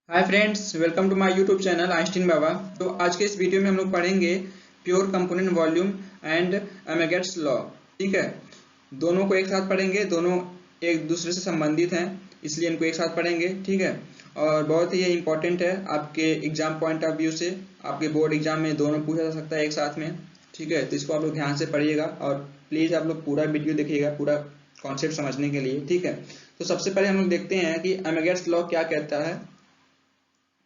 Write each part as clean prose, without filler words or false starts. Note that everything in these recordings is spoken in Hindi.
Hi friends, welcome to my YouTube channel Einstein Baba. तो आज के इस वीडियो में हम लोग पढ़ेंगे pure component volume and Amagat's law. ठीक है, दोनों को एक साथ पढ़ेंगे। दोनों एक दूसरे से संबंधित हैं, इसलिए इनको एक साथ पढ़ेंगे। ठीक है, और बहुत ही ये इंपॉर्टेंट है आपके एग्जाम पॉइंट ऑफ व्यू से। आपके बोर्ड एग्जाम में दोनों पूछा जा सकता है एक साथ में। ठीक है, तो इसको आप लोग ध्यान से पढ़िएगा और प्लीज आप लोग पूरा वीडियो देखिएगा, पूरा कॉन्सेप्ट समझने के लिए। ठीक है, तो सबसे पहले हम लोग देखते हैं कि अमेगेट्स लॉ क्या कहता है।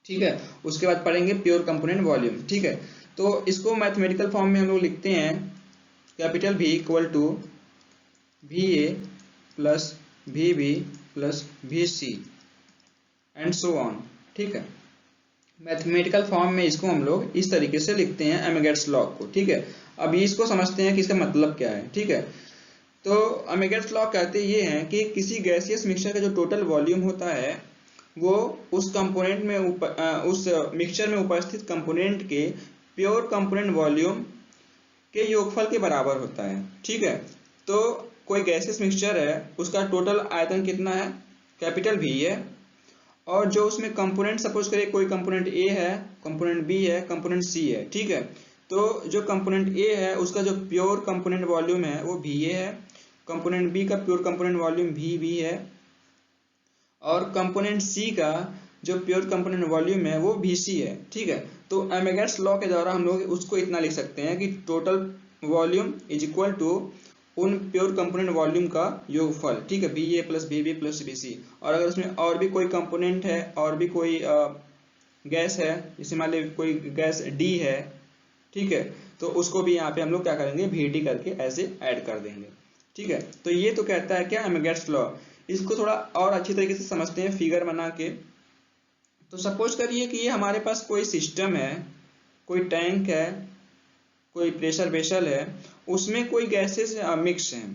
ठीक है, उसके बाद पढ़ेंगे प्योर कंपोनेंट वॉल्यूम। ठीक है, तो इसको मैथमेटिकल फॉर्म में हम लोग लिखते हैं capital V equal to VA plus VB plus VC and so on. ठीक है, मैथमेटिकल फॉर्म में इसको हम लोग इस तरीके से लिखते हैं अमेगेट्स लॉ को। ठीक है, अब इसको समझते हैं कि इसका मतलब क्या है। ठीक है, तो अमेगेट्स लॉ कहते ये हैं कि किसी गैसियस मिक्सचर का जो टोटल वॉल्यूम होता है वो उस कंपोनेंट में उस मिक्सचर में उपस्थित कंपोनेंट के प्योर कंपोनेंट वॉल्यूम के योगफल के बराबर होता है। ठीक है, तो कोई गैसियस मिक्सचर है, उसका टोटल आयतन कितना है, कैपिटल V है, और जो उसमें कंपोनेंट सपोज करिए कोई कंपोनेंट A है, कंपोनेंट B है, कंपोनेंट C है। ठीक है, तो जो कंपोनेंट A है उसका जो प्योर कंपोनेंट वॉल्यूम है वो VA है, कंपोनेंट B का प्योर कंपोनेंट वॉल्यूम VB है, और कंपोनेंट सी का जो प्योर कंपोनेंट वॉल्यूम है वो VC है। ठीक है, तो अमेगेट्स लॉ के द्वारा हम लोग उसको इतना लिख सकते हैं कि total volume is equal to उन प्योर कंपोनेंट वॉल्यूम का योगफल। ठीक है, VA plus VB plus VC। और अगर उसमें और भी कोई कंपोनेंट है, और भी कोई गैस है, जैसे मान लीजिए कोई गैस D है, ठीक है, तो उसको भी यहाँ पे हम लोग क्या करेंगे, VD करके ऐसे ऐड कर देंगे। ठीक है, तो ये तो कहता है क्या, अमेगेट्स लॉ। इसको थोड़ा और अच्छी तरीके से समझते हैं फिगर बना के। तो सपोज करिए कि ये हमारे पास कोई सिस्टम है, कोई टैंक है, कोई प्रेशर वेसल है, उसमें कोई गैसेस मिक्स हैं।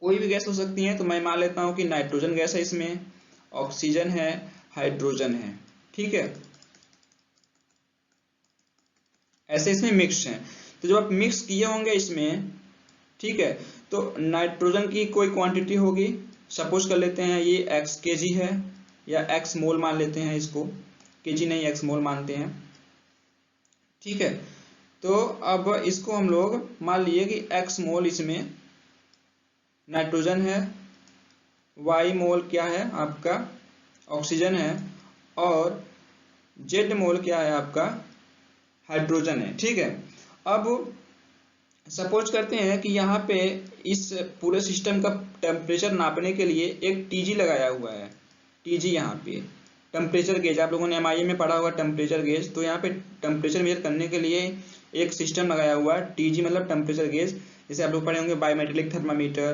कोई भी गैस हो सकती है, तो मैं मान लेता हूं कि नाइट्रोजन गैस है, इसमें ऑक्सीजन है, हाइड्रोजन है। ठीक है, ऐसे इसमें मिक्स हैं। तो जब आप मिक्स किए होंगे इसमें, ठीक है, तो नाइट्रोजन की कोई क्वांटिटी होगी, सपोज कर लेते हैं ये x kg है, या x मोल मान लेते हैं, इसको kg नहीं x मोल मानते हैं। ठीक है, तो अब इसको हम लोग मान लिए कि x मोल इसमें नाइट्रोजन है, y मोल क्या है आपका ऑक्सीजन है, और z मोल क्या है आपका हाइड्रोजन है। ठीक है, अब सपोज करते हैं कि यहाँ पे इस पूरे सिस्टम का टेम्परेचर नापने के लिए एक TG लगाया हुआ है। TG यहाँ पे टेम्परेचर गेज, आप लोगों ने MIA में पढ़ा होगा टेम्परेचर गेज। तो यहाँ पे टेम्परेचर मेजर करने के लिए एक सिस्टम लगाया हुआ है, TG मतलब टेम्परेचर गेज। जैसे आप लोग पढ़े होंगे बायोमेट्रिक थर्मामीटर,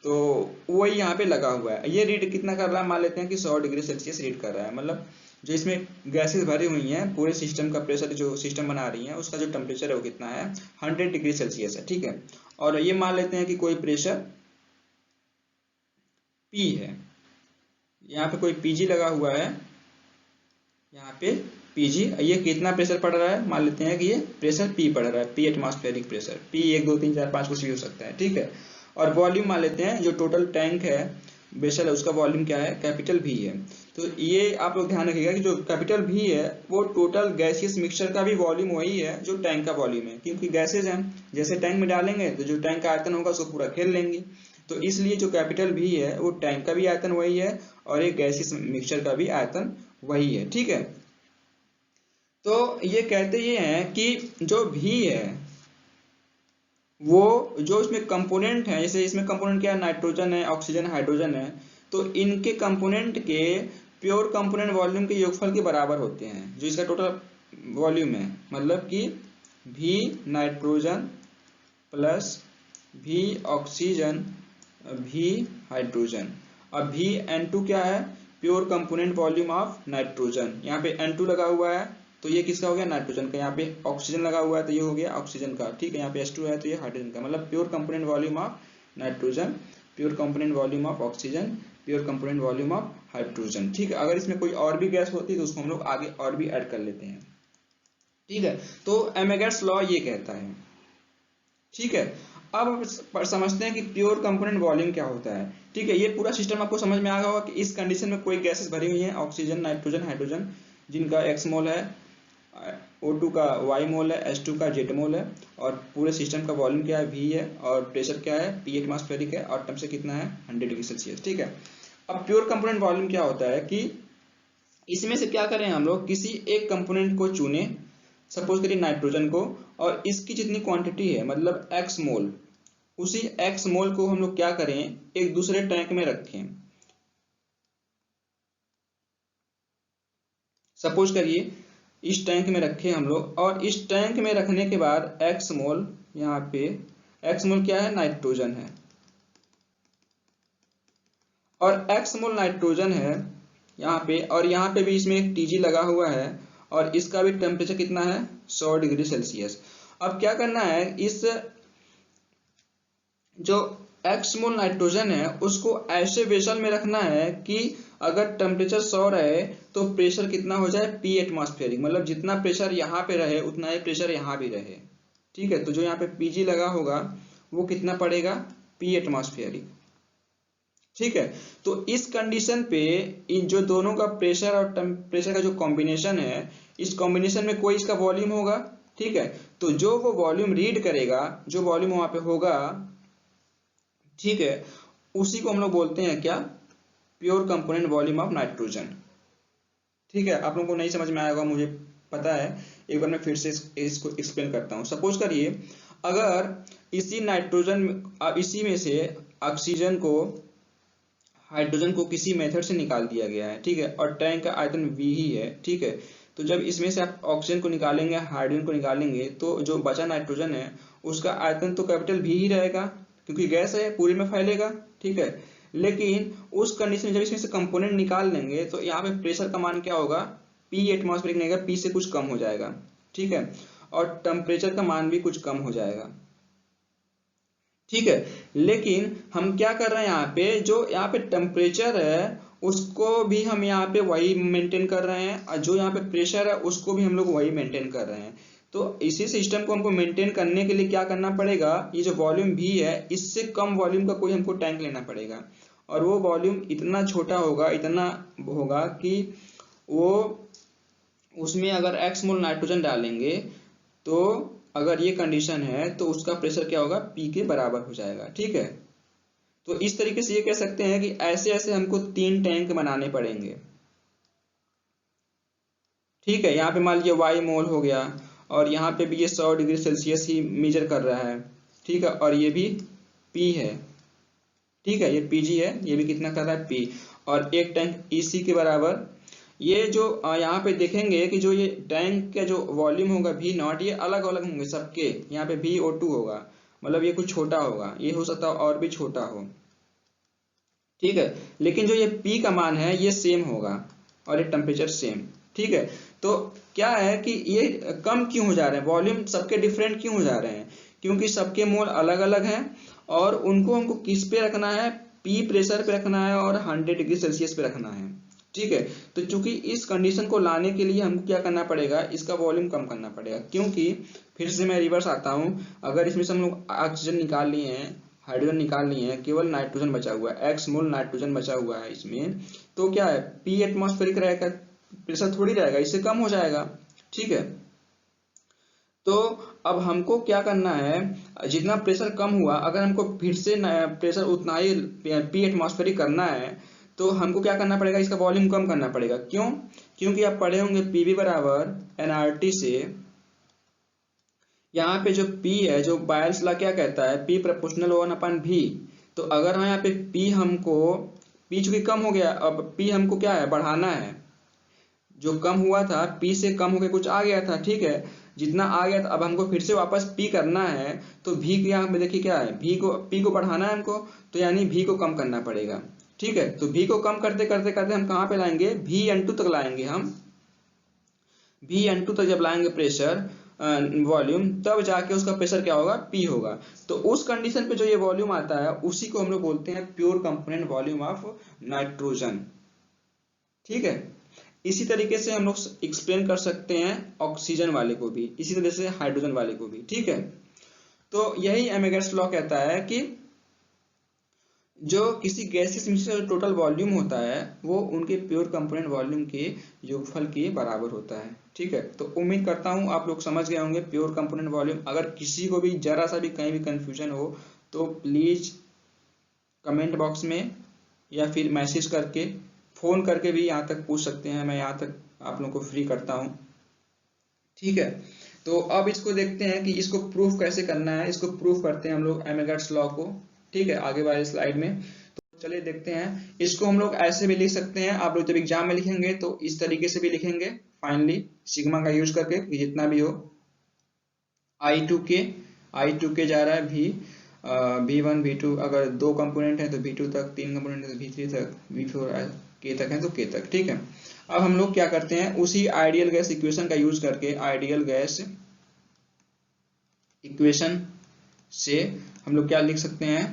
तो वही यहाँ पे लगा हुआ है। ये रीड कितना कर रहा है, मान लेते हैं कि 100 डिग्री सेल्सियस रीड कर रहा है। मतलब जो इसमें गैसेस भरी हुई हैं, पूरे सिस्टम का प्रेशर जो सिस्टम बना रही है उसका जो टेम्परेचर है वो कितना है, 100 डिग्री सेल्सियस है। ठीक है, और ये मान लेते हैं कि कोई प्रेशर P है, यहाँ पे कोई PG लगा हुआ है, यहाँ पे PG। ये कितना प्रेशर पड़ रहा है, मान लेते हैं कि ये प्रेशर P पड़ रहा है, P एटमॉस्फेरिक प्रेशर, P 1 2 3 4 5 कुछ भी हो सकता है। ठीक है, और वॉल्यूम मान लेते हैं, जो टोटल टैंक है वेसल है उसका वॉल्यूम क्या है, कैपिटल V है। तो ये आप लोग ध्यान रखिएगा कि जो कैपिटल V है वो टोटल गैसियस मिक्सचर का भी वॉल्यूम वही है जो टैंक का वॉल्यूम है, क्योंकि गैसेज हैं, जैसे टैंक में डालेंगे तो जो टैंक का आयतन होगा उसको पूरा घेर लेंगे। तो इसलिए जो कैपिटल V है वो टैंक का भी आयतन वही है, और एक गैसियस मिक्सचर का भी आयतन वही है। ठीक है, तो ये कहते ये हैं कि जो V है वो जो इसमें कंपोनेंट है, जैसे इसमें कंपोनेंट क्या है, नाइट्रोजन है, ऑक्सीजन, हाइड्रोजन है, तो इनके कंपोनेंट के प्योर कंपोनेंट वॉल्यूम के योगफल के बराबर होते हैं, जो इसका टोटल वॉल्यूम है। मतलब कि V nitrogen plus V oxygen V hydrogen. अब VN2 क्या है, pure component volume of nitrogen. यहाँ पे N2 लगा हुआ है, तो ये किसका हो गया, नाइट्रोजन का। यहाँ पे ऑक्सीजन लगा हुआ है तो ये हो गया ऑक्सीजन का। ठीक है, यहाँ पे H2 है तो ये हाइड्रोजन का। मतलब pure component volume of nitrogen, pure component volume of oxygen, pure component volume of hydrogen. ठीक है, अगर इसमें कोई और भी गैस होती है तो उसको हम लोग आगे और भी ऐड कर लेते हैं। ठीक है, तो अमेगेट्स लॉ ये कहता है। ठीक है, अब समझते हैं कि प्योर कंपोनेंट वॉल्यूम क्या होता है। ठीक है, ये पूरा सिस्टम आपको समझ में आ गया होगा कि इस कंडीशन में कोई गैसेस भरी हुई हैं, ऑक्सीजन, नाइट्रोजन, हाइड्रोजन, जिनका x मोल है, O2 का y मोल है, H2 का z मोल है, और पूरे सिस्टम का वॉल्यूम क्या है, v है, और प्रेशर क्या है, p एटमॉस्फेरिक है, और टेम्परेचर कितना है, 100 डिग्री सेल्सियस। ठीक है, अब प्योर कंपोनेंट वॉल्यूम क्या होता है कि इसमें से क्या करें, हम लोग किसी एक कंपोनेंट को चुने, सपोज करिए नाइट्रोजन को, और इसकी जितनी क्वांटिटी है मतलब x मोल, उसी x मोल को हम लोग क्या करें, एक दूसरे टैंक में रखें। सपोज करिए इस टैंक में रखे हम लोग, और इस टैंक में रखने के बाद x मोल, यहाँ पे x मोल क्या है, नाइट्रोजन है, और x मोल नाइट्रोजन है यहाँ पे, और यहाँ पे भी इसमें एक Tg लगा हुआ है, और इसका भी टेम्परेचर कितना है, 100 डिग्री सेल्सियस। अब क्या करना है, इस जो x मोल नाइट्रोजन है उसको ऐसे वेसल में रखना है कि अगर टेम्परेचर 100 रहे तो प्रेशर कितना हो जाए, p एटमॉस्फेरिक, मतलब जितना प्रेशर यहाँ पे रहे उतना ही प्रेशर यहाँ भी रहे। ठीक है, तो जो यहाँ पे Pg लगा होगा वो कितना पड़ेगा, p एटमॉस्फेरिक। ठीक है, तो इस कंडीशन पे इन जो दोनों का प्रेशर और टेम्परेचर का जो कॉम्बिनेशन है, इस कॉम्बिनेशन में कोई इसका वॉल्यूम होगा। ठीक है, तो जो वो वॉल्यूम रीड करेगा, जो वॉल्यूम वहां पे होगा, ठीक है, उसी को हम लोग बोलते हैं क्या, pure component volume of nitrogen. ठीक है, आप लोगों को नहीं समझ में आएगा मुझे पता है, एक बार मैं फिर से इसको एक्सप्लेन करता हूं। सपोज करिए अगर इसी नाइट्रोजन, इसी में से ऑक्सीजन को, हाइड्रोजन को किसी मेथड से निकाल दिया गया है, ठीक है, और टैंक का आयतन V ही है। ठीक है, तो जब इसमें से आप ऑक्सीजन को निकालेंगे, हाइड्रोजन को निकालेंगे, तो जो बचा नाइट्रोजन है उसका आयतन तो कैपिटल V ही रहेगा, क्योंकि गैस है, पूरे में फैलेगा। ठीक है, लेकिन उस कंडीशन में जब इसमें से कंपोनेंट निकाल लेंगे तो यहाँ पे प्रेशर का मान क्या होगा, P एटमॉस्फेरिक नहीं, P से कुछ कम हो जाएगा। ठीक है, और टेम्परेचर का मान भी कुछ कम हो जाएगा। ठीक है, लेकिन हम क्या कर रहे हैं, यहाँ पे जो यहाँ पे टेम्परेचर है उसको भी हम यहाँ पे वही मेंटेन कर रहे हैं, और जो यहाँ पे प्रेशर है उसको भी हम लोग वही मेंटेन कर रहे हैं। तो इसी सिस्टम को हमको मेंटेन करने के लिए क्या करना पड़ेगा, ये जो वॉल्यूम भी है इससे कम वॉल्यूम का कोई हमको टैंक लेना पड़ेगा, और वो वॉल्यूम इतना छोटा होगा, इतना होगा कि वो उसमें अगर x मोल नाइट्रोजन डालेंगे तो अगर ये कंडीशन है तो उसका प्रेशर क्या होगा, P के बराबर हो जाएगा। ठीक है, तो इस तरीके से ये कह सकते हैं कि ऐसे ऐसे हमको 3 टैंक बनाने पड़ेंगे। ठीक है, यहाँ पे मान लीजिए y मोल हो गया, और यहाँ पे भी ये 100 डिग्री सेल्सियस ही मेजर कर रहा है। ठीक है, और ये भी P है। ठीक है, ये Pg है, ये भी कितना कर रहा है, P, और एक टैंक EC के बराबर। ये जो यहाँ पे देखेंगे कि जो ये टैंक का जो वॉल्यूम होगा V0, ये अलग अलग होंगे सबके, यहाँ पे VO2 होगा, मतलब ये कुछ छोटा होगा, ये हो सकता है और भी छोटा हो। ठीक है, लेकिन जो ये P का मान है ये सेम होगा, और ये टेम्परेचर सेम। ठीक है, तो क्या है कि ये कम क्यों हो जा रहे हैं, वॉल्यूम सबके डिफरेंट क्यों हो जा रहे हैं, क्योंकि सबके मोल अलग अलग हैं, और उनको हमको किस पे रखना है, P प्रेशर पे रखना है और 100 डिग्री सेल्सियस पे रखना है। ठीक है, तो चूंकि इस कंडीशन को लाने के लिए हमको क्या करना पड़ेगा, इसका वॉल्यूम कम करना पड़ेगा, क्योंकि फिर से मैं रिवर्स आता हूं, अगर इसमें से हम लोग ऑक्सीजन निकाल लिए हैं, हाइड्रोजन निकाल लिए हैं, केवल नाइट्रोजन बचा हुआ है, x मोल नाइट्रोजन बचा हुआ है इसमें, तो क्या है, P एटमॉस्फेरिक रहेगा, प्रेशर थोड़ी रहेगा, इससे कम हो जाएगा। ठीक है, तो अब हमको क्या करना है, जितना प्रेशर कम हुआ, अगर हमको फिर से प्रेशर उतना ही P एटमॉस्फेरिक करना है तो हमको क्या करना पड़ेगा, इसका वॉल्यूम कम करना पड़ेगा। क्यों, क्योंकि आप पढ़े होंगे PV बराबर nRT से, यहाँ पे जो P है, जो बायल्स लॉ क्या कहता है, P प्रोपोर्शनल 1/V। तो अगर यहाँ पे P हमको, P चूंकि कम हो गया, अब P हमको क्या है, बढ़ाना है, जो कम हुआ था P से कम होकर कुछ आ गया था। ठीक है, जितना आ गया था अब हमको फिर से वापस P करना है, तो V के यहाँ पे देखिए क्या है, P को बढ़ाना है हमको, तो यानी V को कम करना पड़ेगा। ठीक है, तो V को कम करते करते करते हम कहाँ पे लाएंगे, VN2 तक लाएंगे हम, VN2 तक जब लाएंगे प्रेशर वॉल्यूम, तब जाके उसका प्रेशर क्या होगा, P होगा। तो उस कंडीशन पे जो ये वॉल्यूम आता है उसी को हम लोग बोलते हैं pure component volume of nitrogen. ठीक है, इसी तरीके से हम लोग एक्सप्लेन कर सकते हैं ऑक्सीजन वाले को भी, इसी तरह से हाइड्रोजन वाले को भी। ठीक है, तो यही एमेगेट्स लॉ कहता है कि जो किसी गैसियस मिक्सचर का टोटल वॉल्यूम होता है वो उनके प्योर कंपोनेंट वॉल्यूम के योगफल के बराबर होता है। ठीक है, तो उम्मीद करता हूँ आप लोग समझ गए होंगे प्योर कंपोनेंट वॉल्यूम। अगर किसी को भी जरा सा भी कहीं भी कंफ्यूजन हो तो प्लीज कमेंट बॉक्स में या फिर मैसेज करके, फोन करके भी यहाँ तक पूछ सकते हैं, मैं यहाँ तक आप लोगों को फ्री करता हूँ। ठीक है, तो अब इसको देखते हैं कि इसको प्रूफ कैसे करना है। इसको प्रूफ करते हैं हम लोग एमेगेट्स लॉ को। ठीक है, आगे वाले स्लाइड में। तो चलिए देखते हैं। इसको हम लोग ऐसे भी लिख सकते हैं, आप लोग जब एग्जाम में लिखेंगे तो इस तरीके से भी लिखेंगे, फाइनली सिग्मा का यूज करके, जितना भी हो। I2K जा रहा है V1 V2, अगर 2 कंपोनेंट है तो V2 तक, 3 कंपोनेंट है तो V3 तक, V4 K तक है तो K तक। ठीक है, अब हम लोग क्या करते हैं, उसी आइडियल गैस इक्वेशन का यूज करके, आइडियल गैस इक्वेशन से हम लोग क्या लिख सकते हैं,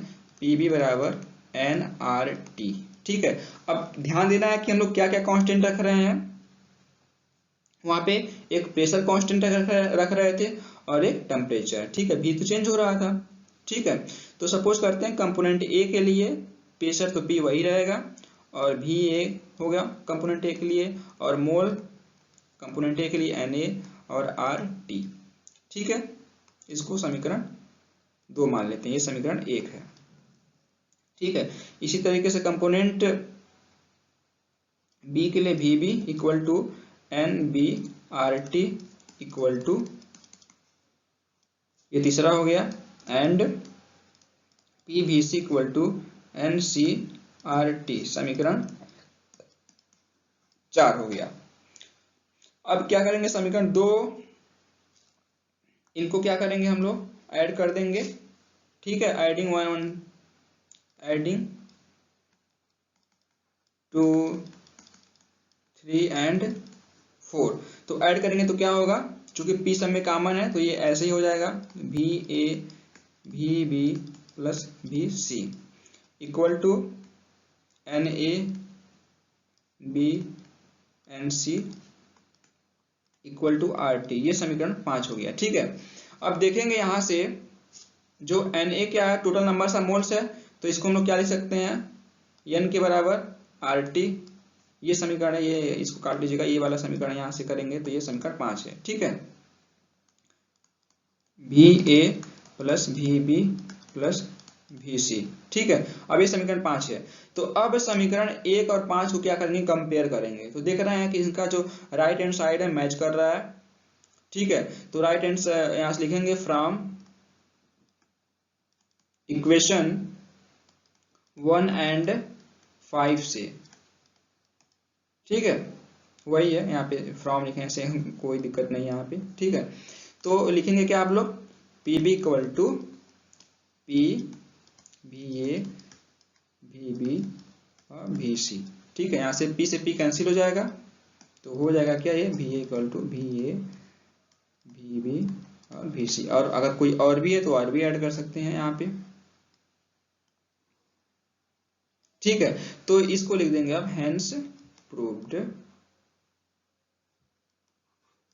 PV बराबर nRT। ठीक है, अब ध्यान देना है कि हम लोग क्या क्या कांस्टेंट रख रहे हैं। वहां पे एक प्रेशर कांस्टेंट रख रहे थे और एक टेम्परेचर। ठीक है, भी तो चेंज हो रहा था। ठीक है, तो सपोज करते हैं कंपोनेंट ए के लिए प्रेशर तो P वही रहेगा और भी ए हो गया कंपोनेंट ए के लिए, और मोल कंपोनेंट ए के लिए Na और RT। ठीक है, इसको समीकरण 2 मान लेते हैं, ये समीकरण 1 है। ठीक है, इसी तरीके से कंपोनेंट बी के लिए VB equal to NBRT equal to, ये तीसरा हो गया, and PVC equal to NCRT, समीकरण 4 हो गया। अब क्या करेंगे, समीकरण 2 इनको क्या करेंगे, हम लोग ऐड कर देंगे। ठीक है, एडिंग 2 3 एंड 4, तो ऐड करेंगे तो क्या होगा, चूंकि P सब में कॉमन है तो ये ऐसे ही हो जाएगा, VA VB plus VC equal to NA B NC equal to RT, ये समीकरण 5 हो गया। ठीक है, अब देखेंगे यहां से जो Na क्या है, टोटल नंबर ऑफ मोल्स है, तो इसको हम लोग क्या लिख सकते हैं, N के बराबर RT, ये समीकरण है, ये इसको काट लीजिएगा, ये वाला समीकरण यहां से करेंगे तो ये समीकरण 5 है। ठीक है, VA plus VB plus VC। ठीक है, अब ये समीकरण 5 है। तो अब समीकरण 1 और 5 को क्या करेंगे, कंपेयर करेंगे। तो देख रहे हैं कि इनका जो राइट हैंड साइड है मैच कर रहा है। ठीक है, तो राइट हैंड यहां से लिखेंगे फ्रॉम इक्वेशन 1 एंड 5 से। ठीक है, वही है, यहाँ पे फ्रॉम लिखें से कोई दिक्कत नहीं यहाँ पे। ठीक है, तो लिखेंगे क्या आप लोग, PB equal to P VA VB और VC। ठीक है, यहाँ से P से P कैंसिल हो जाएगा तो हो जाएगा क्या, ये VA equal to VA VB और VC, और अगर कोई और भी है तो और भी ऐड कर सकते हैं यहाँ पे। ठीक है, तो इसको लिख देंगे अब हेंस प्रूव्ड।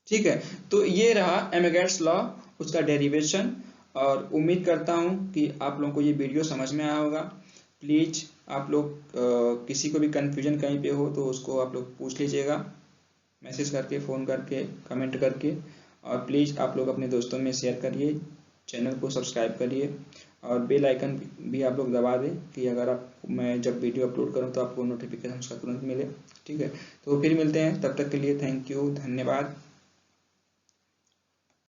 ठीक है, तो ये रहा एमेगेट्स लॉ, उसका डेरिवेशन, और उम्मीद करता हूं कि आप लोगों को ये वीडियो समझ में आया होगा। प्लीज आप लोग किसी को भी कंफ्यूजन कहीं पे हो तो उसको आप लोग पूछ लीजिएगा, मैसेज करके, फ़ोन करके, कमेंट करके, और प्लीज़ आप लोग अपने दोस्तों में शेयर करिए, चैनल को सब्सक्राइब करिए, और बेल आइकन भी आप लोग दबा दें कि अगर मैं जब वीडियो अपलोड करूं तो आपको नोटिफिकेशन उसका तुरंत मिले। ठीक है, तो फिर मिलते हैं, तब तक के लिए थैंक यू, धन्यवाद।